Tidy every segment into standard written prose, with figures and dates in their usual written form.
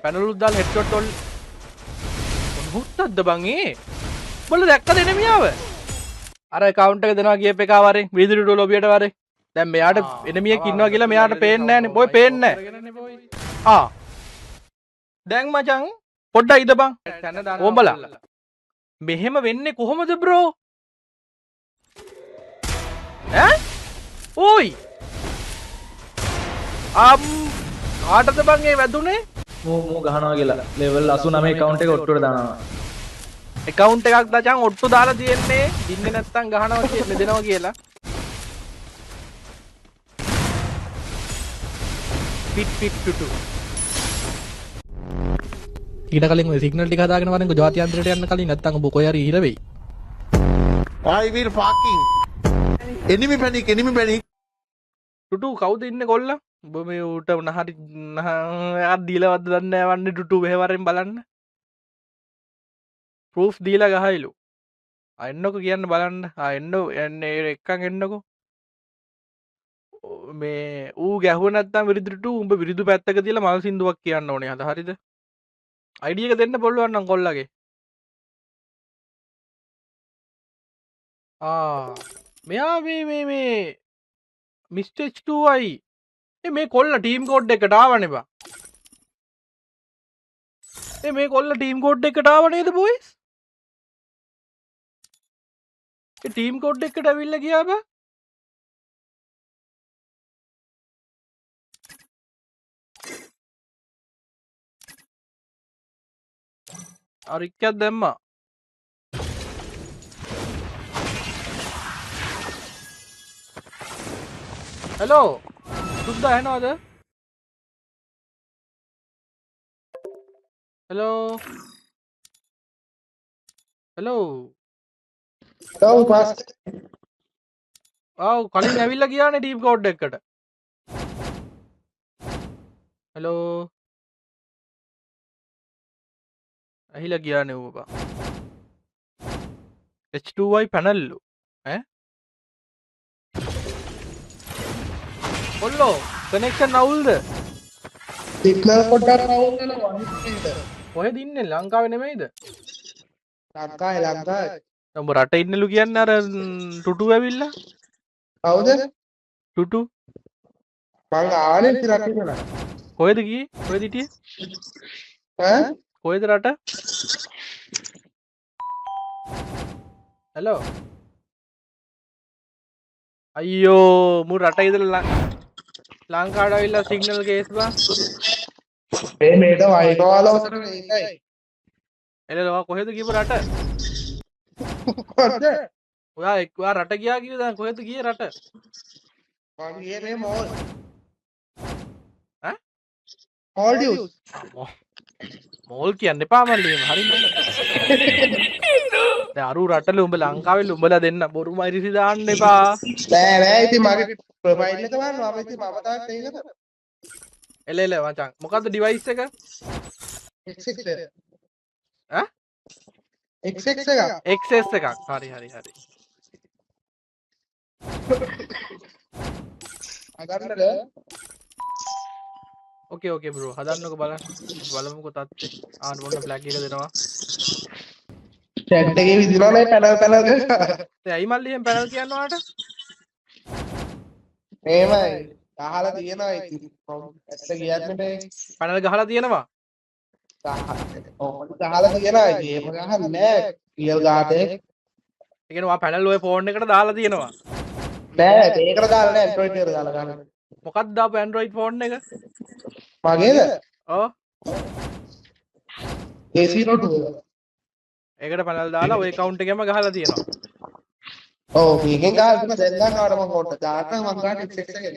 පැනලුත් දාලා හෙඩ්ෂොට් වල මොහොත්තක්ද බං ඒ බල දැක්කද එනමියාව අර account එක දෙනවා කියප එක වරේ විදුලිට ලොබියට වරේ දැන් මෙයාට එනමියෙක් ඉන්නවා කියලා මෙයාට පේන්නේ නැහනේ බොයි පේන්නේ නැහැ දැන් මචං පොඩ්ඩක් ඉද බං ඕඹලා මෙහෙම වෙන්නේ කොහොමද බ්‍රෝ ඈ ඕයි කාටද බං ඒ වැදුනේ මූ ගහනවා කියලා ලෙවල් 89 account එක ඔට්ටුවට දානවා account එකක් දචං ඔට්ටු දාලා තියෙන්නේ ඉන්නේ නැත්තම් ගහනවා කියන්නේ දෙනවා කියලා පිට ටුටු ඊට කලින් ඔය සිග්නල් ටික හදාගෙන වරෙන්කෝ ජාත්‍යන්තරයට යන්න කලින් නැත්තම් ඔබ කොයි හරි හිර වෙයි I will fucking enemy panic ටුටු කවුද ඉන්නේ කොල්ලා ඔබ මේ ඌට නහරි යාත් දීලාවද්ද දන්නේ නැහැ වන්නේ ටුටු මෙහෙවරෙන් බලන්න ප්‍රූෆ් දීලා ගහයිලු එන්නකො කියන්න බලන්න එන්නේ එක්කන් එන්නකො මේ ඌ ගැහුව නැත්තම් විරිදුට උඹ විරිදු පැත්තක තියලා මල් සින්දුවක් කියන්න ඕනේ හද හරිද අයිඩිය එක දෙන්න පුළුවන් නම් කොල්ලගේ මෙයා මේ මිස්ටර් H2I මේ කොල්ල ටීම් කෝඩ් එකට ආවනේ බා මේ කොල්ල ටීම් කෝඩ් එකට ආව නේද බොයිස් ටීම් කෝඩ් එකට ඇවිල්ලා ගියා බා අරික්කක් දැම්මා හෙලෝ සුද්ද ඇහෙනවද හෙලෝ ආව් කලින් ඇවිල්ලා ගියානේ ටීම් කෝඩ් එකකට හෙලෝ ඇහිලා ගියානේ ඌ බා H2I පැනල්ලු ඈ කොල්ලෝ කනෙක්ෂන් අවුල්ද සිග්නල් පොඩ්ඩක් අවුල් වෙනවා අනිත් කොහෙද ඉන්නේ ලංකාවේ නෙමෙයිද ලංකාවේ උඹ රට ඉන්නලු කියන්නේ අර ටුටු ඇවිල්ලා කවුද ටුටු මං ආනේ රට ඉන්නවා කොහෙද ගියේ කොහෙද හිටියේ ඈ කොහෙද රට හෙලෝ අයියෝ මු රට ඉඳලා ලංකාවට ඇවිල්ලා සිග්නල් ගේස් බා මේ මේට වයිටෝල උසර මේකයි එළලවා කොහෙද ගිහපු රට කොහෙද ඔයා රට ගියා කිව්ව දැන් කොහෙද ගියේ රට මං ගියේ මේ මෝල් ඈ මෝල් ඩියුස් මෝල් කියන්න එපා මල්ලි හරිද දැන් අරු රටල උඹ ලංකාවේ උඹලා දෙන්න බොරු මයිරිසි දාන්න එපා නෑ ඉතින් මගේ ප්‍රොෆයිල් එක බලන්න මම ඉතින් මම තාත් ඒකද එල මචං මොකද්ද ඩිවයිස් එක XX ඈ XX එක XS එකක් හරි අගන්නද ඕකේ බ්‍රෝ හදන්නකො බලමුකෝ තත්ත්වය මොන ෆ්ලැග් එක දෙනවා චැට් එකේ විදිනවා මේ පැනල් ඇයි මල්ලි එහෙම පැනල් කියන්න ඔයාලට මේමයි ගහලා තියෙනවා ඉතින් ඇත්ත කියන්න බෑ පැනල් ගහලා තියෙනවා ගහලා තියෙනවා ගේම ගහන්නේ නෑ රියල් ගාතේ ඒ කියන්නේ ඔයා පැනල් ඔය ෆෝන් එකට දාලා තියෙනවා නෑ ඒකට දාලා නෑ ඇන්ඩ්‍රොයිඩ් එකට දාලා ගන්න මොකක්ද දාපු ඇන්ඩ්‍රොයිඩ් ෆෝන් එක මගේද ඔව් A02 ඒකට පැනල් දාලා ඔය account එකෙම ගහලා තියෙනවා ඔව් මේකෙන් ගහලා තියෙනවා දැන් ගන්නවට මම කොට දාන්න මම ගන්න XX එකේ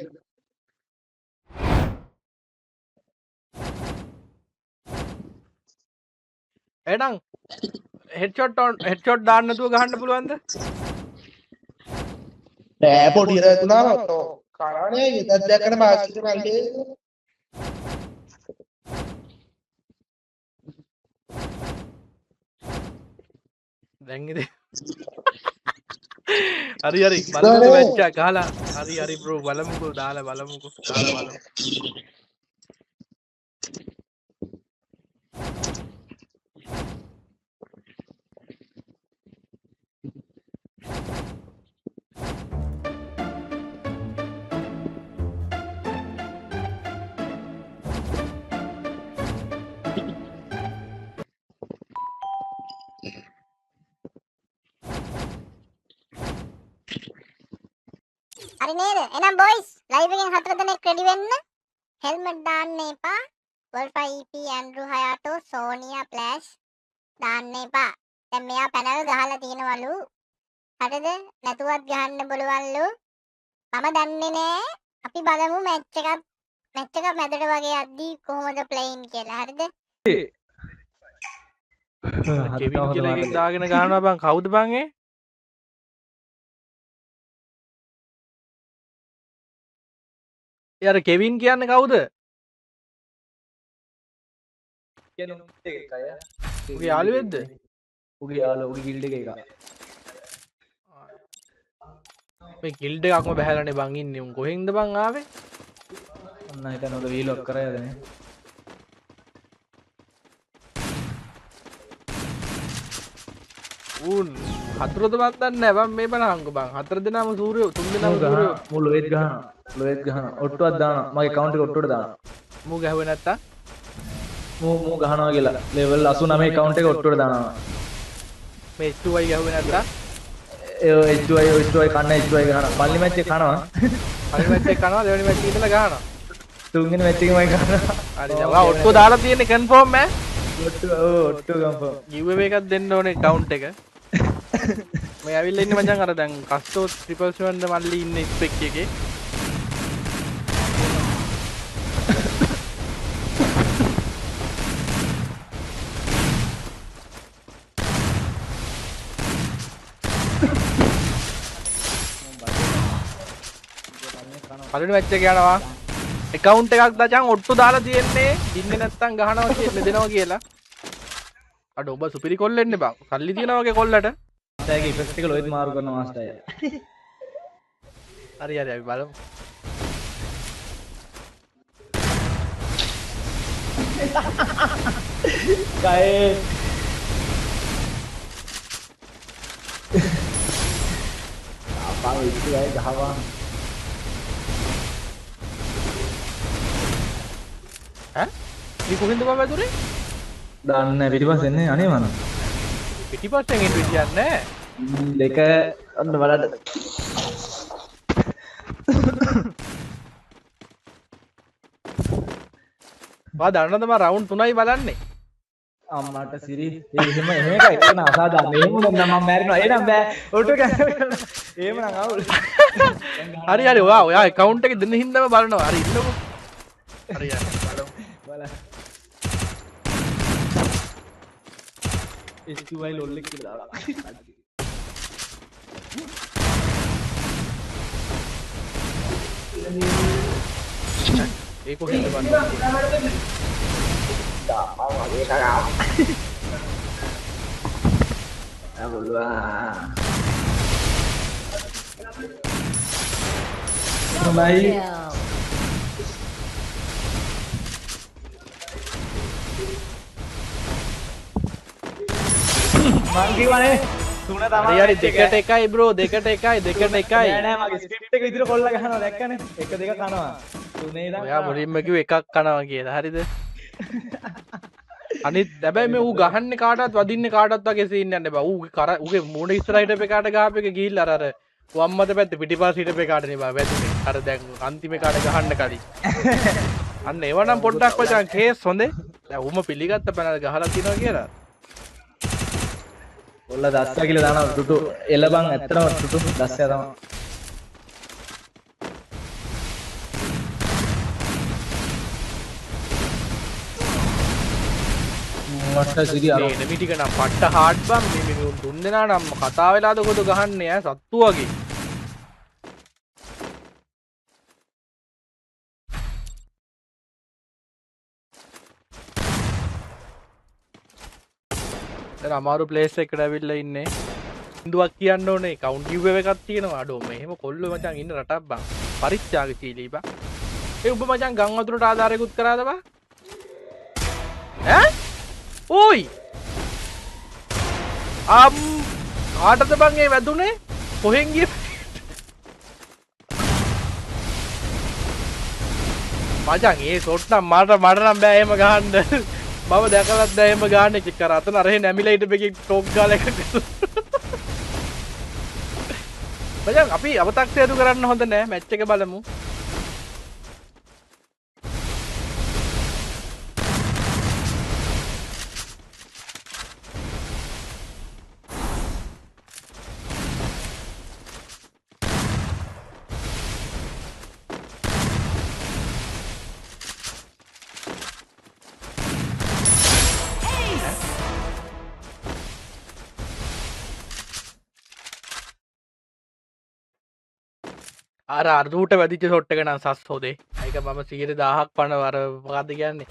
එහෙනම් හෙඩ්ෂොට් දාන්න නැතුව ගහන්න පුළුවන්ද නෑ පොඩි ඉර තුනම කරානේ ඉතත් දැක්කම මාස්ටර් මල්ලේ දැන් ඉතින් හරි බලමුකෝ මැච් එක ගහලා හරි බ්‍රෝ බලමුකෝ දාලා බලමුකෝ හරි නේද? එහෙනම් බොයිස් ලයිව් එකෙන් 4 දෙනෙක් රෙඩි වෙන්න. හෙල්මට් දාන්න එපා. වොල්ෆා EP ඇන්ඩ්‍රු හයාටෝ සෝනියා ෆ්ලෑෂ් දාන්න එපා. දැන් මෙයා පැනල් ගහලා තියෙනවලු. හරිද? නැතුවත් ගහන්න බලවල්ලු. මම දන්නේ නෑ. අපි බලමු මැච් එකක් මැදට වගේ යද්දී කොහොමද ප්ලේයින් කියලා. හරිද? කෙවින් කියලා එකෙක් දාගෙන ගහනවා බං. කවුද බං ඒ? යාර කෙවින් කියන්නේ කවුද? උගේ යාළුවෙක්ද? උගේ යාළුවා උගේ ගිල්ඩ් එකේ එකක්. මේ ගිල්ඩ් එකක්ම බහැලානේ බං ඉන්නේ. උන් කොහෙන්ද බං ආවේ? ඔන්න හිතන උද වීලොක් කරයදනේ. උන් හතරද මන් දන්නේ නැහැ බං මේ බලහන්කො බං. හතර දෙනාම සූර්යෝ තුන් දෙනාම සූර්යෝ. මූ ලොයෙත් ගහනවා. ඔට්ටුවක් දානවා. මගේ account එක ඔට්ටුවට දානවා. මූ ගැහුවේ නැත්තම් මූ ගහනවා කියලා level 89 account එක ඔට්ටුවට දානවා. මේ H2Y ගැහුවේ නැත්තම් ඒ H2Y කන්න H2Y ගහනවා. පල්ලි මැච් එක කනවා. පළවෙනි මැච් එක කනවා දෙවෙනි මැච් එක ඉඳලා ගහනවා. තුන්වෙනි මැච් එකේ මම ගහනවා. හරි දැන් ඔයා ඔට්ටෝ දාලා තියෙන්නේ කන්ෆර්ම් ඈ? ඔට්ටු කන්ෆර්ම්. giveaway එකක් දෙන්න ඕනේ account එක. මම ඇවිල්ලා ඉන්නේ මචං අර දැන් කස්ටෝ 777 මල්ලි ඉන්නේ ස්පෙක් එකේ. පළවෙනි මැච් එක යනවා. account එකක් දචං ඔට්ටු දාලා තියෙන්නේ. ඉන්නේ නැත්තම් ගහනවා කියලා දෙනවා කියලා. අඩ ඔබ සුපිරි කොල්ලෙන්නේ බං. සල්ලි තියනවා වගේ කොල්ලට. ඒකේ ඉෆෙක්ට් එක ලොයිත් මාරු කරනවා මාස්ටර් අය. හරි හරි අපි බලමු. ගයේ අපා ඉස්සරයි ගහවා. ඈ? මේ කොහෙන්ද බං වැදුනේ? දන්නේ පිටිපස්සේ එන්නේ අනේ මන. පිටිපස්සෙන් එන්න විදියක් නැහැ. දෙක ඔන්න බලන්න. වා දන්නවද මම රවුන්ඩ් 3යි බලන්නේ. අම්මට සිරි එහෙම එකයි කියන අසාධාරණ. එහෙම නම් මම මැරෙනවා. එහෙනම් බෑ. Auto camera. එහෙම නම් අවුල්. හරි හරි ඔයා account එකේ දෙන්න හින්දාම බලනවා. හරි ඉන්නකො. හරි හරි බලමු. බලන්න. SQL ලොල් එක කියලා දාලා. ඒ කොහෙන්ද බලන්නේ? මංගිවනේ තුන තමයි. හරි දෙකට එකයි බ්‍රෝ දෙකට එකයි. නෑ නෑ මගේ ස්ක්‍රිප්ට් එක විතර කොල්ල ගහනවා දැක්කනේ. එක දෙක කනවා. තුනේ ඉඳන් ඔයා මුලින්ම කිව්ව එකක් කනවා කියලා. හරිද? අනිත් හැබැයි මේ ඌ ගහන්නේ කාටවත් වදින්නේ කාටවත් වගේ සීන් යන්නේ බා. ඌගේ මූණ ඉස්සරහට එපේකට ගහපේක ගිහිල්ලා අර වම්මත පැත්තේ පිටිපස්ස හිටපේ කාට නේ බා වැදුනේ. අර දැන් අන්තිම කාට ගහන්න කලින්. අන්න ඒවනම් පොඩ්ඩක් මචං කේස් හොඳේ. දැන් ඌම පිළිගත්ත පැනල ගහලා තියනවා කියලා. කොල්ල දස්සා කියලා දානවා ටුටු එළබන් ඇත්තටම ටුටු දස්සා තමයි. මට සිරි අර මේ ටික නම් පට්ට හાર્ඩ් බම් මේ තුන් දෙනා නම් කතා වෙලාද කොහොද ගහන්නේ ඈ සත්තු වගේ. දැන් අමාරු ප්ලේස් එකකට ඇවිල්ලා ඉන්නේ. ඉන්දුවක් කියන්න ඕනේ කවුන්ට් ගිව් එකක් තියෙනවා. අඩෝ මෙහෙම කොල්ලෝ මචං ඉන්න රටක් බං. පරිත්‍යාගශීලී බං. ඒ උඹ මචං ගම් වතුරට ආධාරයකුත් කරාද බං? ඈ? ඕයි! කාටද බං ඒ වැදුනේ? කොහෙන් ගියේ? මචං ඒ ෂොට් නම් මට නම් බෑ එහෙම ගහන්න. මම දැකලත් දැන් එහෙම ගහන්නේ කික් කර අතන අරහෙ නැමිලා හිටපෙකේ ටොක් ගාලා එක. මචං අපි අවතක්සේරු කරන්න හොඳ නෑ මැච් එක බලමු. අර අර්ධූට වැදිච්ච ෂොට් එක නම් සස් හොදේ. ඒක මම 100,000ක් පණ අර මොකද්ද කියන්නේ?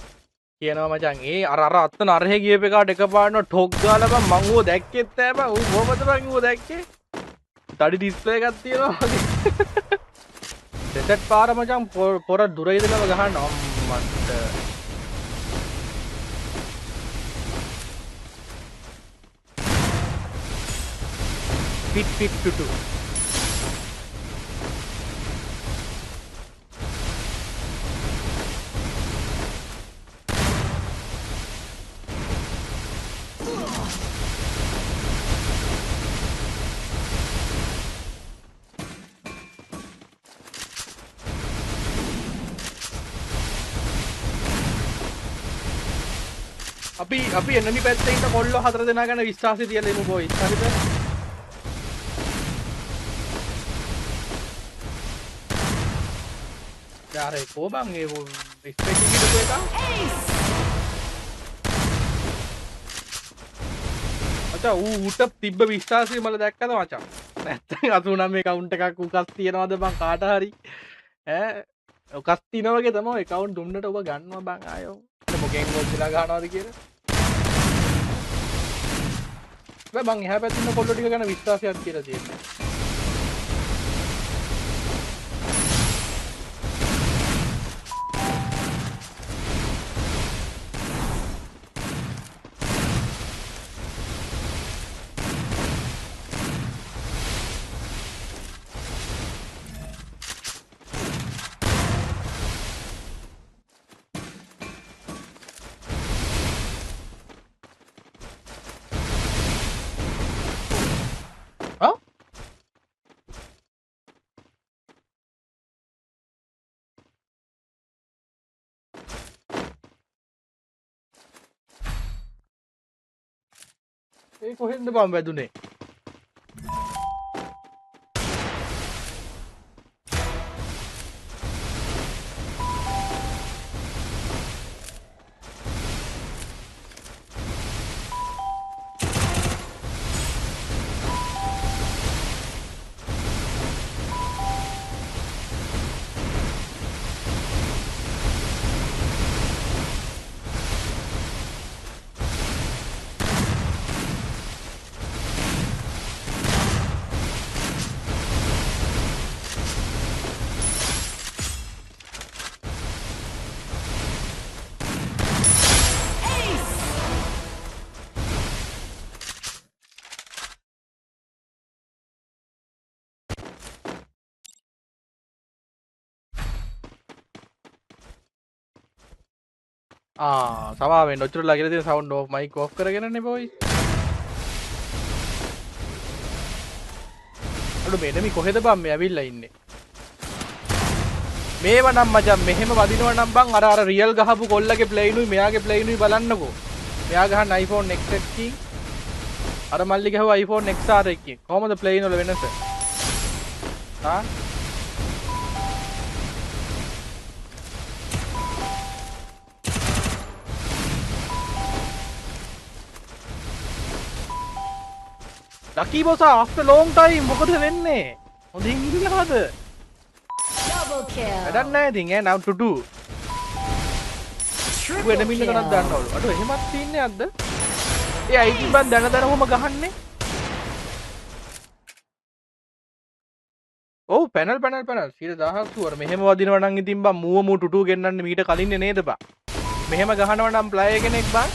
කියනවා මචං ඒ අර අත්ත නරහේ ගියප එකට එකපාරට ටොක් ගාලා බං මං ඌව දැක්කෙත් නෑ බං. ඌ කොහමද බං ඌව දැක්කේ? තඩි ඩිස්ප්ලේ එකක් තියෙනවා වගේ. දෙසට් පාර මචං පොර දුර ඉඳලම ගහන්න අම්මන්ට. පිට් ටුටු. අපි එනමි පැත්තේ ඉන්න කොල්ලෝ 4 දෙනා ගැන විශ්වාසය තියලා ඉමු බොයිස්. හරිද? යාරේ කොබන් ඒ එක්ස්පෙක්ටින් ඉදපු එක. අචා ඌට තිබ්බ විශ්වාසය මල දැක්කද මචං? නැත්තම් 89 මේ කවුන්ට් එකක් උකස් තියනවද බං කාට හරි? ඈ උකස් තියන වගේ තමයි account දුන්නට ඔබ ගන්නවා බං ආයෝ. මොකෙන් ගොඩලා ගන්නවද කියලා? බං එහා පැත්තේ ඉන්න කොල්ලෝ ටික ගැන විශ්වාසයක් කියලා තියෙනවා. ඒ කොහෙන්ද බම් වැදුනේ? සමාවෙන් ඔච්චරලා කියලා තියෙන සවුන්ඩ් ඔෆ් මයික් ඔෆ් කරගෙනනේ බොයි. අඩු මෙන්නමි කොහෙද බම් මේ ඇවිල්ලා ඉන්නේ? මේව නම් මචං මෙහෙම වදිනවා නම් බං අර රියල් ගහපු කොල්ලගේ ප්ලේනුයි මෙයාගේ ප්ලේනුයි බලන්නකෝ. මෙයා ගහන iPhone XS එකකින් අර මල්ලි ගහුව iPhone XR එකකින් කොහමද ප්ලේන් වල වෙනස? හා Lucky boss after long time මොකද වෙන්නේ? හොඳින් ඉන්නවද? Double kill. වැඩක් නැහැ ඉතින් ඈ now to do. වෙන මින්න තරක් දාන්නවලු. අඩෝ එහෙමත් තියන්නේ නැද්ද? ඒ IT බන් දන කොහම ගහන්නේ? ඔව් පැනල් 100,000ක් සුවර් මෙහෙම වදිනවා නම් ඉතින් බන් මූව ටුටු ගෙන්නන්න මීට කලින්නේ නේද බා? මෙහෙම ගහනවා නම් ප්ලේයර් කෙනෙක් බන්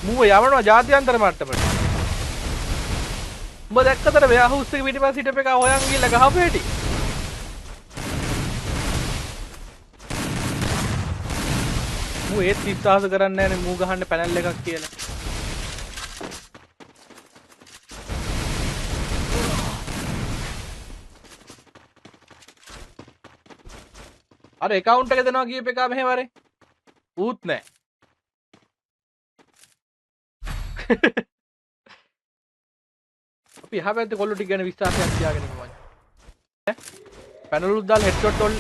මූව යවනවා ජාත්‍යන්තර මට්ටමට. උඹ දැක්කතර වෙයා හවුස් එක පිටිපස්ස හිටපු එක හොයන් ගිහලා ගහපු හැටි. මූ ඒත් විශ්වාස කරන්නේ නැහැ නේ මූ ගහන්න පැනල් එකක් කියලා. අර account එක දෙනවා කියප එක මෙහෙ වරේ ඌත් නෑ අපි එහා පැත්තේ කොල්ලෝ ටික ගැන විශ්වාසයක් තියාගෙන ඉන්නවා පැනලුත් දාලා හෙඩ්ෂොට් වල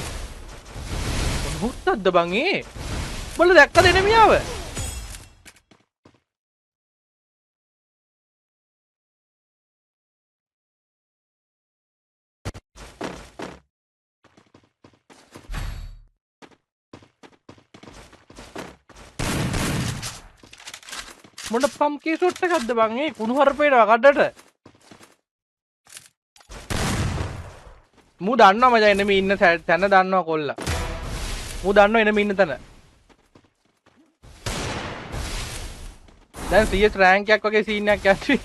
මොහොතක්ද බං ඒ බල දැක්කද එනමියාව මොන පම්කී ෂොට් එකක්ද බං ඒ කුණු හරපේනවා කඩට මූ දන්නවා මචං එනමි ඉන්න තැන දන්නවා කොල්ලා මූ දන්නවා එනමි ඉන්න තැන දැන් CS රෑන්ක් එකක් වගේ සීන් එකක් ඇති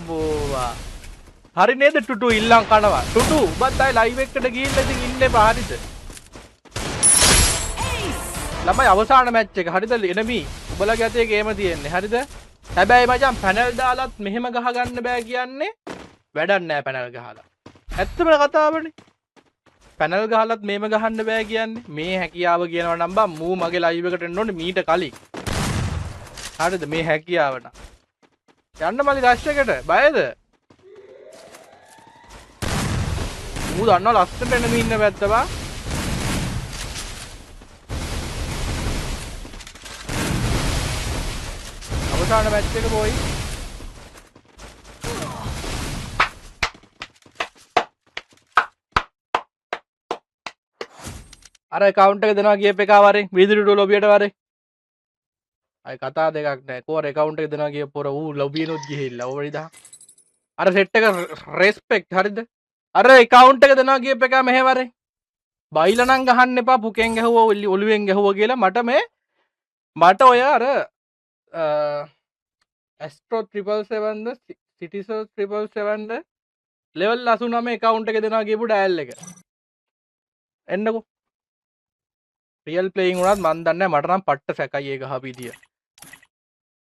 බෝවා හරි නේද ටුටු ඉල්ලන් කනවා ටුටු ඔබත් ආයි ලයිව් එකට ගිහිල්ලා ඉතින් ඉන්න එපා හරිද ළමයි අවසාන මැච් එක හරිද එනමි උඹලගේ අතේ ගේම තියෙන්නේ හරිද හැබැයි මචං පැනල් දාලත් මෙහෙම ගහ ගන්න බෑ කියන්නේ වැඩක් නෑ පැනල් ගහලා ඇත්තම කතාවනේ පැනල් ගහලත් මේම ගහන්න බෑ කියන්නේ මේ හැකියාව කියනවා නම් බං මූ මගේ ලයිව් එකට එන්න ඕනේ මීට කලින් හරිද මේ හැකියාව නම් යන්න මලි රෂ් එකට බයද මූ දන්නවා ලස්සනට එන්න මී ඉන්න පැත්ත බං අවසාන මැච් එක බොයි අර account එක දෙනවා කියප එක වරෙන් වීදුරුට ලොබියට වරේ අය කතා දෙකක් නෑ කෝර account එක දෙනවා කියප පොර ඌ ලොබියනොත් ගිහිල්ලා ඕවරිද අර සෙට් එක රෙස්පෙක්ට් හරිද අර account එක දෙනවා කියප එක මෙහෙ වරේ බයිලා නම් ගහන්න එපා පුකෙන් ගැහුවා ඔළුවෙන් ගැහුවා කියලා මට ඔය අර ඇස්ට්‍රෝ 777 ද සිටිසර් 777 ද ලෙවල් 89 account එක දෙනවා කියපු ඩයල් එක එන්නකෝ රියල් ප්ලේයින් උනත් මන් දන්නේ මට නම් පට්ට සැකයි ඒක හපිටිය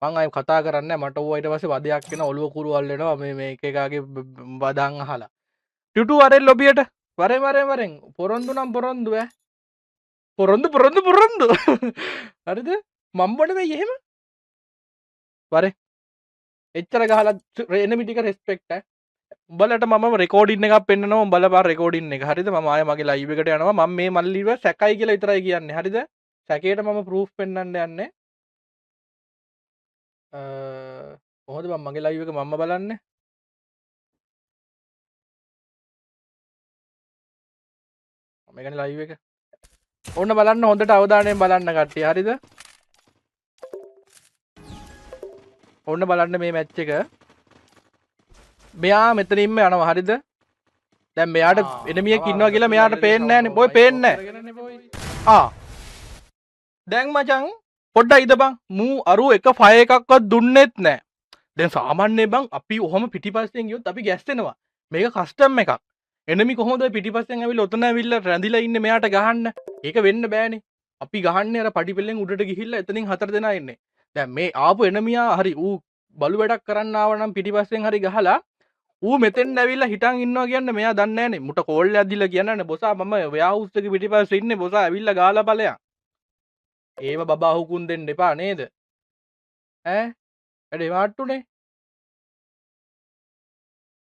මං අය කතා කරන්නේ මට ඌ ඊට පස්සේ වදයක් වෙන ඔළුව කුරුවල් වෙනවා මේ මේක එකගේ වදන් අහලා ටිටු වරෙන් ලොබියට වරෙන් පොරොන්දු නම් පොරොන්දු ඈ පොරොන්දු හරිද මම බොන්නේ මේ එහෙම වරේ එච්චර ගහලා එනමි ටික රෙස්පෙක්ට් ඈ උඹලට මම රෙකෝඩින් එකක් පෙන්නනවා උඹලා රෙකෝඩින් එක හරිද මම ආයෙ මගේ ලයිව් එකට යනවා මම මේ මල්ලිව සැකයි කියලා විතරයි කියන්නේ හරිද සැකේට මම ප්‍රූෆ් පෙන්නන්න යන්නේ කොහොමද මම මගේ ලයිව් එක මම බලන්නේ මම ගන්නේ ලයිව් එක ඕන්න බලන්න හොඳට අවධානයෙන් බලන්න කට්ටිය හරිද ඕන්න බලන්න මේ මැච් එක මෙයා මෙතනින්ම යනවා හරිද දැන් මෙයාට එනමියෙක් ඉන්නවා කියලා මෙයාට පේන්නේ නැහනේ බොයි පේන්නේ නැහැ දැන් මචං පොඩ්ඩක් ඉදපන් මූ අරු එක ෆයර් එකක්වත් දුන්නෙත් නැහැ දැන් සාමාන්‍යයෙන් බං අපි ඔහම පිටිපස්සෙන් ගියොත් අපි ගැස්සෙනවා මේක කස්ටම් එකක් එනමි කොහොමද පිටිපස්සෙන් ඇවිල්ලා ඔතන ඇවිල්ලා රැඳිලා ඉන්නේ මෙයාට ගහන්න ඒක වෙන්න බෑනේ අපි ගහන්නේ අර පඩි පෙල්ලෙන් උඩට ගිහිල්ලා එතනින් හතර දෙනා ඉන්නේ දැන් මේ ආපු එනමියා හරි ඌ බලු වැඩක් කරන්න ආව නම් පිටිපස්සෙන් හරි ගහලා ඌ මෙතෙන් ඇවිල්ලා හිටන් ඉන්නවා කියන්නේ මෙයා දන්නේ නැහනේ මුට කෝල් එකක් දීලා කියනනේ බොසා මම වෙයා හවුස් එකේ පිටිපස්සේ ඉන්නේ බොසා ඇවිල්ලා ගාලා ඵලයන් ඒව බබා හුකුන් දෙන්න එපා නේද ඈ වැඩේ වාට්ටුනේ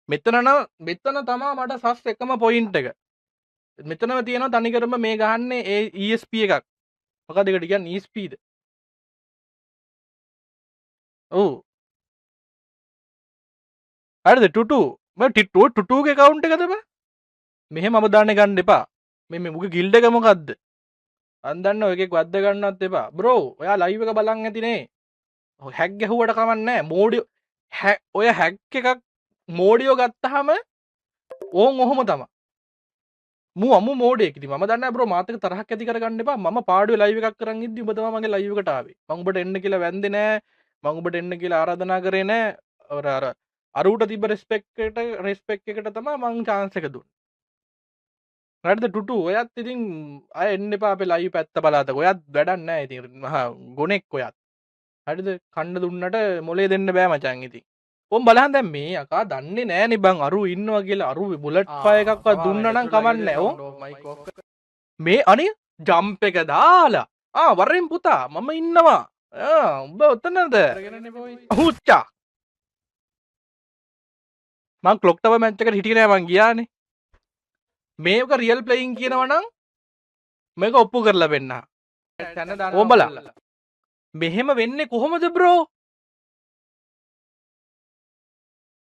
මෙතන තමා මට සස් එකම පොයින්ට් එක මෙතනම තියෙනවා තනිකරම මේ ගහන්නේ ඒ ESP එකක් මොකද ඒකට කියන්නේ ESP ද ඔව් හරිද ටුටු මම ටුටුගේ account එකද බා මෙහෙම අවදාන ගන්න එපා මේ මුගේ ගිල්ඩ් එක මොකද්ද අන් දන්න ඔය එකෙක් වද්ද ගන්නවත් එපා බ්‍රෝ ඔයා ලයිව් එක බලන් ඇතිනේ හැක් ගැහුවට කමක් නැහැ මෝඩියෝ ඔය හැක් එකක් මෝඩියෝ ගත්තාම ඕන් ඔහොම තමයි මූ අමු මෝඩයෙක් ඉතින් මම දන්නේ නැහැ බ්‍රෝ මාත් එක්ක තරහක් ඇති කරගන්න එපා මම පාඩුවේ ලයිව් එකක් කරන් ඉද්දි ඔබ තමයි මගේ ලයිව් එකට ආවේ මම ඔබට එන්න කියලා වැන්දේ නැහැ මම ඔබට එන්න කියලා ආරාධනා කරේ නැහැ අර අරුට තිබ රෙස්පෙක්ට් එකට තමයි මං chance එක දුන්නේ. හරිද ටුටු ඔයත් ඉතින් අය එන්න එපා අපේ ලයිව් පැත්ත බලාතක. ඔයත් වැඩක් නැහැ ඉතින් මහා ගොනෙක් ඔයත්. හරිද කන්න දුන්නට මොලේ දෙන්න බෑ මචං ඉතින්. උඹ බලහන් දැන් මේ අකා දන්නේ නෑනේ බං අරු ඉන්නවා කියලා අරු බුලට් ෆයර් එකක්වත් දුන්නා නම් කමන්නේ ඕ මේ අනේ ජම්ප් එක දාලා වරෙන් පුතා මම ඉන්නවා උඹ ඔතනද උච්චා මං ක්ලොක් ටවර් මැච් එකට හිටියේ නෑ මං ගියානේ මේක රියල් ප්ලේයින් කියනවා නම් මේක ඔප්පු කරලා වෙන්න ඕඹලා මෙහෙම වෙන්නේ කොහොමද බ්‍රෝ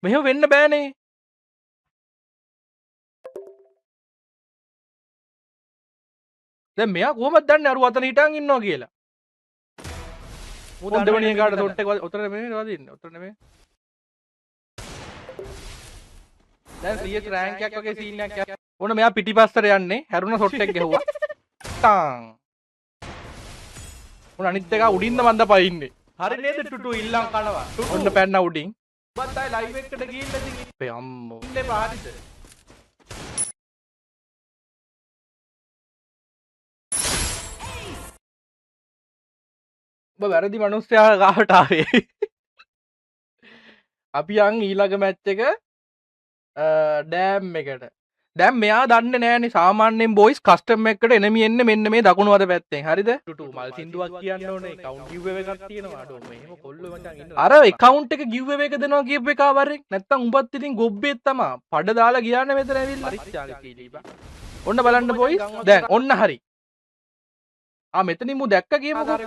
මෙහෙම වෙන්න බෑනේ දැන් මෙයා කොහොමද දන්නේ අර වතන හිටන් ඉන්නවා කියලා මූ දෙවණිය කාට තොට් එක උතර නෙමෙයි වදින්නේ උතර නෙමෙයි දැන් CS රෑන්ක් එකක් වගේ සීන් එකක් ඕන මෙයා පිටිපස්සට යන්නේ හැරුණ ෂොට් එක ගැහුවා ටාන් උන අනිත් එක උඩින්ද මන්ද පයින්නේ හරි නේද ටුටු ඉල්ලන් කනවා ඔන්න පැන්න උඩින් ඔබත් ආයි ලයිව් එකට ගිහින් ඉතින් අපේ අම්මෝ ඉන්නේ පාරිද ඔබ වැරදි මිනිස්සයා ගාවට ආවේ අපි යන් ඊළඟ මැච් එක ඩෑම් එකට දැන් මෙයා දන්නේ නෑනේ සාමාන්‍යයෙන් බොයිස් කස්ටම් එකකට එනමි එන්නේ මෙන්න මේ දකුණු අත පැත්තෙන් හරිද ටුටු මල් සින්දුවක් කියන්න ඕනේ account giveaway එකක් තියෙනවා අඩෝ මෙහෙම කොල්ලෝ මචං ඉන්නවා අර account එක giveaway එක දෙනවා කියපු එක ආවරෙන් නැත්තම් උඹත් ඉතින් ගොබ්බෙත් තමා පඩ දාලා ගියානේ මෙතන ඇවිල්ලා පරිත්‍යාග කීලීපා ඔන්න බලන්න බොයිස් දැන් ඔන්න හරි මෙතනින් මු දැක්ක කියමුකෝ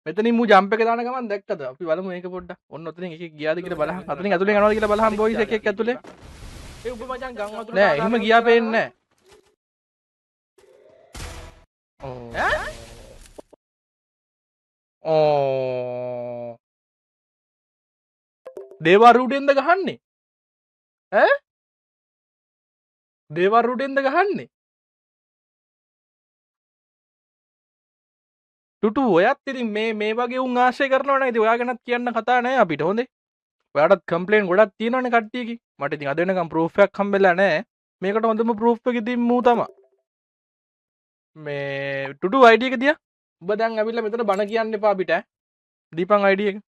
මෙතනින් මු ජම්ප් එක දාන ගමන් දැක්කද අපි බලමු මේක පොඩ්ඩක් ඔන්න ඔතනින් එකෙක් ගියාද කියලා බලහන් අතනින් ඇතුලෙන් යනවාද කියලා බලහන් බොයිස් එකෙක් ඇතුලේ ඒ උඹ මචං ගම් වතුර නෑ එහෙම ගියා පේන්නේ නෑ දේවරුඩෙන්ද ගහන්නේ දේවරුඩෙන්ද ගහන්නේ ටුටු ඔයත් ඉතින් මේ වගේ උන් ආශ්‍රය කරනවා නේද ඔයා ගැනත් කියන්න කතා නැහැ අපිට හොඳේ ඔයාටත් කම්ප්ලේන් ගොඩක් තියෙනවනේ කට්ටියගේ මට ඉතින් අද වෙනකම් ප්‍රූෆ් එකක් හම්බෙලා නැහැ මේකට හොඳම ප්‍රූෆ් එක ඉතින් මූ තමයි මේ ටුටු ID එක දියා ඔබ දැන් ඇවිල්ලා මෙතන බණ කියන්න එපා අපිට දීපන් ID එක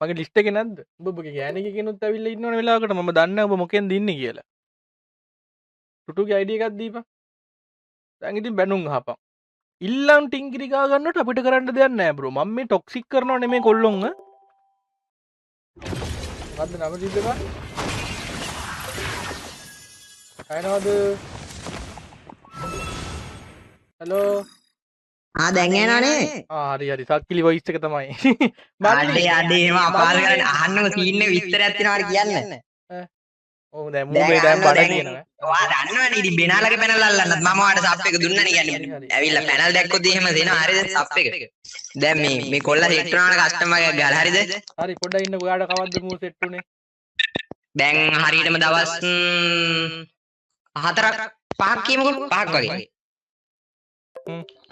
මගේ ලිස්ට් එකේ නැද්ද ඔබගේ ගෑණික කෙනුත් ඇවිල්ලා ඉන්නවනේ වෙලාවකට මම දන්නේ නැහැ ඔබ මොකෙන්ද ඉන්නේ කියලා ටුටුගේ ID එකක් දීපන් දැන් ඉතින් බැනුම් අහපන් ඉල්ලන් ටින්කිරි ගා ගන්නට අපිට කරන්න දෙයක් නැහැ බ්‍රෝ මම මේ ටොක්සික් කරනව නෙමේ කොල්ලොන්ව මොකද්ද නම තිබ්බේ අයනවද හලෝ දැන් එනවනේ හරි හරි සක්කිලි වොයිස් එක තමයි අඩේ මම අපාර කරන්නේ අහන්නකො සීන් එක විස්තරයක් තියෙනවාට කියන්න ඔව් දැන් මූවේ දැන් බඩ කියනවා ඔයා දන්නවනේ ඉතින් බෙනාලගේ පැනල් අල්ලන්නත් මම ඔයාලට සප් එක දුන්නනේ කියන්නේ ඇවිල්ලා පැනල් දැක්කොත් එහෙම දෙනවා හරිද සප් එක දැන් මේ කොල්ලා සෙට් කරනවනේ කස්ටමර් එකක් ගාලා හරිද හරි පොඩ්ඩක් ඉන්නකෝ ඔයාට කවද්ද මූ සෙට් උනේ දැන් හරියටම දවස් 4ක් 5ක් කියමුකෝ 5ක් වගේ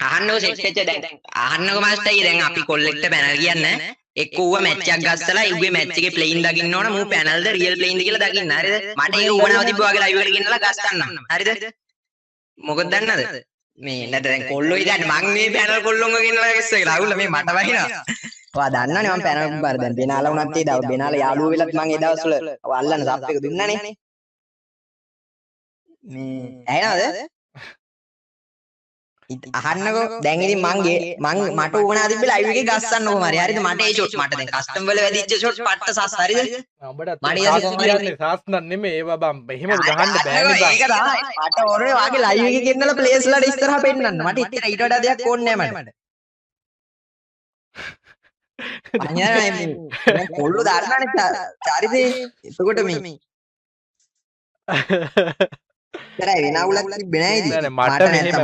අහන්නකො සෙට් වෙච්ච දැන් අහන්නකො මාස්ටර් දැන් අපි කොල්ලෙක්ට පැනල් කියන්නේ එක්ක ඌව මැච් එකක් ගස්සලා ඌගේ මැච් එකේ ප්ලේයින් දකින්න ඕන මූ පැනල්ද රියල් ප්ලේයින්ද කියලා දකින්න හරිද මට ඒක ඕනව තිබ්බා වගේ ලයිව් එකට ගෙන්නලා ගස්සන්නම් හරිද මොකද දන්නද මේ නැත්නම් දැන් කොල්ලෝ ඉතින් මං මේ පැනල් කොල්ලොන්ව ගෙන්නලා ගස්ස එක රාහුල මේ මට වහිනවා ඔයා දන්නවනේ මම පැනල් බාර දැන් බෙනාලා වුණත් ඒ දවස් බෙනාලා යාළුවෝ වෙලත් මං ඒ දවස්වල අල්ලන්න සප් එක දුන්නානේ මේ ඇහෙනවද අහන්නකෝ දැන් ඉතින් මට උවනා තිබ්බ ලයිව් එකේ ගස්සන්නකො මාරි හරිද මට ඒ ෂොට් මට දැන් කස්ටම් වල වැදිච්ච ෂොට් පට්ට සස් හරිද උඹට සාස් නෙමෙයි ඒවා බම් එහෙම ගහන්න බෑනේ බම් ඒක තමයි මට ඕනේ වාගේ ලයිව් එකේ ගෙන්නලා ප්ලේස් වලට ඉස්සරහා පෙන්නන්න මට ඉතින් ඊට වඩා දෙයක් ඕනේ නැහැ මට අඤ්ඤායි මේ කොල්ලෝ දාන්නනේ චරිතේ එතකොට මේ කරයි වෙනවුලක් තිබ්බේ නැහැ ඉතින් මට මෙහෙම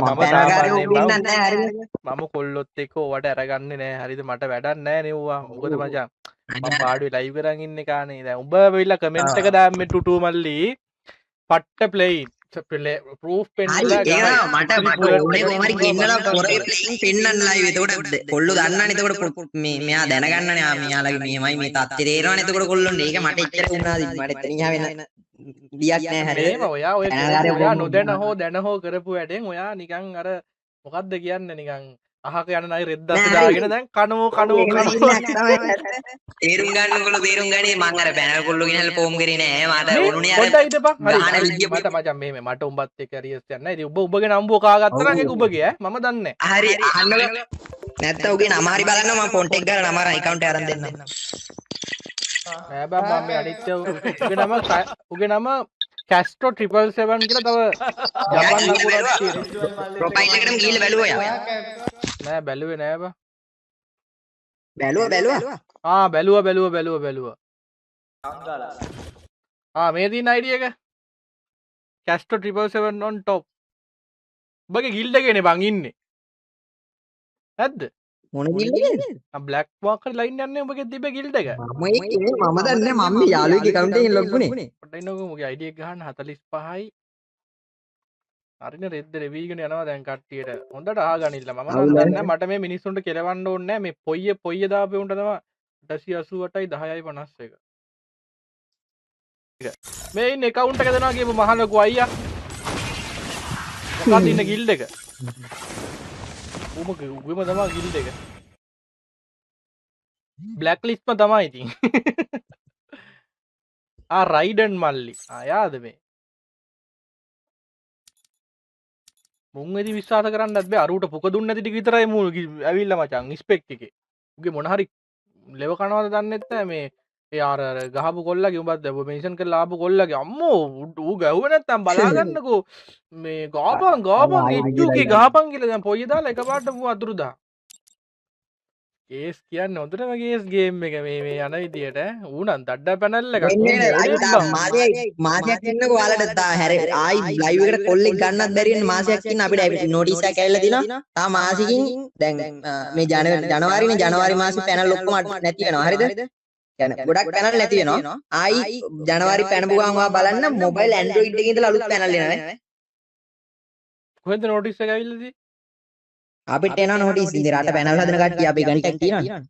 මම කොල්ලොත් එක්ක ඔවට අරගන්නේ නැහැ හරිද මට වැඩක් නැහැ නේ ඌවා මොකද මචං මම පාඩුවේ ලයිව් කරන් ඉන්නේ කානේ දැන් උඹ වෙවිලා කමෙන්ට් එක දාන්න මේ ටුටු මල්ලි පට්ට ප්ලේයින් ප්‍රූෆ් පෙන්නලා මට ඕනේ කොහමරි ගෙන්නලා පොරේ ප්ලේයින් පෙන්නන්න ලයිව් එතකොට කොල්ලෝ දන්නනේ එතකොට මේ මෙයා දැනගන්නනේ මෙයාලගේ මෙහෙමයි මේ තත්ත්වය තේරෙනවනේ එතකොට කොල්ලොන්ට ඒක මට එච්චර වුණාද මට එතනින් යහ වෙන දියක් නෑ හරියට මේව ඔයා ඔය නොදැන හෝ දැන හෝ කරපු වැඩෙන් ඔයා නිකන් අර මොකද්ද කියන්නේ නිකන් අහක යන අය රෙද්දස් දාගෙන දැන් කනෝ තේරුම් ගන්නකොල්ලෝ තේරුම් ගන්නේ මං අර පැනල් කොල්ලෝ ගෙනල්ලා ෆෝම් කරේ නෑ මට උණුනේ අර පොඩ්ඩක් හිටපන් ගහන හරි විදිය මට මචං මේ මට උඹත් එක්ක හරියස් යන්න නෑ ඉතින් උඹගේ නම්බුව කාගත්තා නම් ඒක උඹගේ ඈ මම දන්නේ හරි අහන්නකො නැත්නම් උගේ නම හරි බලන්න මම ෆොන්ට් එක ගාලා නම අර account එක අරන් දෙන්නම් නෑ බං මම මේ අනිත්‍ය උගේ නම කැස්ට්‍රෝ 777 කියලා තව ජපන් නම්බුවක් තියෙනවා ප්‍රොෆයිල් එකටම ගිහිල්ලා බැලුවා යා නෑ බැලුවේ නෑ බං බැලුවා බැලුවා මේ තියෙන ID එක කැස්ට්‍රෝ 777 on top උඹගේ ගිල්ඩ් එකේනේ බං ඉන්නේ නැද්ද මොන ගිල්ලද බ්ලැක් වාකර් ලයින් යන්නේ උඹගේ තිබ්බ ගිල්ඩ් එක මම දන්නේ මම මේ යාළුවෙක්ගේ account එකෙන් log වුණේ පොඩ්ඩක් ඉන්නකෝ උඹගේ ID එක ගහන්න 45යි හරිනේ රෙද්ද රෙවීගෙන යනවා දැන් කට්ටියට හොඳට අහගනින්න මම දන්නේ මට මේ මිනිස්සුන්ට කෙලවන්න ඕනේ නැහැ මේ පොయ్య දාපේ උන්ට තමයි 888යි 10යි 51 මේ ඉන්න account එක දෙනවා කියපු මහ ලොකු අයියා මොකක්ද ඉන්න ගිල්ඩ් එක උගම තමයි ගිල්ඩ් එක බ්ලැක් ලිස්ට්ම තමයි ඉතින් රයිඩන් මල්ලි යාද මේ මුන් ඉතින් විශ්වාස කරන්නත් බෑ අරුට පුක දුන්නේ නැති ටික විතරයි මූ ඇවිල්ලා මචං ඉස්පෙක්ට් එකේ උගේ මොන හරි ලෙව කනවද දන්නෙත් නෑ මේ ඒ අර ගහපු කොල්ලගේ උඹත් දැන් මෙන්ෂන් කරලා ආපු කොල්ලගේ අම්මෝ ඌ ගැහුවේ නැත්තම් බලා ගන්නකෝ මේ ගාපන් ඉච්චුකේ ගහපන් කියලා දැන් පොయ్య දාලා එකපාරට මූ අතුරුදා කේස් කියන්නේ හොඳටම කේස් ගේම් එක මේ යන විදියට ඌනම් දඩ පැනල් එකක් මාසයක් ඉන්නකෝ ඔයාලට ආයි ලයිව් එකට කොල්ලෙක් ගන්නත් බැරි වෙන මාසයක් ඉන්න අපිට නෝටිස් එකක් ඇවිල්ලා දිනවා තා මාසෙකින් දැන් මේ ජනවාරිනේ ජනවාරි මාසේ පැනල් ඔක්කොම නැති වෙනවා හරිද කියන්නේ ගොඩක් පැනල් නැති වෙනවා ආයි ජනවාරි පැනපු ගමන් ඔයා බලන්න මොබයිල් ඇන්ඩ්‍රොයිඩ් එකේ ඉඳලා අලුත් පැනල් එනවා නේ කොහෙන්ද නෝටිස් එක ඇවිල්ලාද අපිට එනවා නෝටිස් ඉතින් රට පැනල් හදන කට්ටිය අපි ගණිතක් තියෙනවා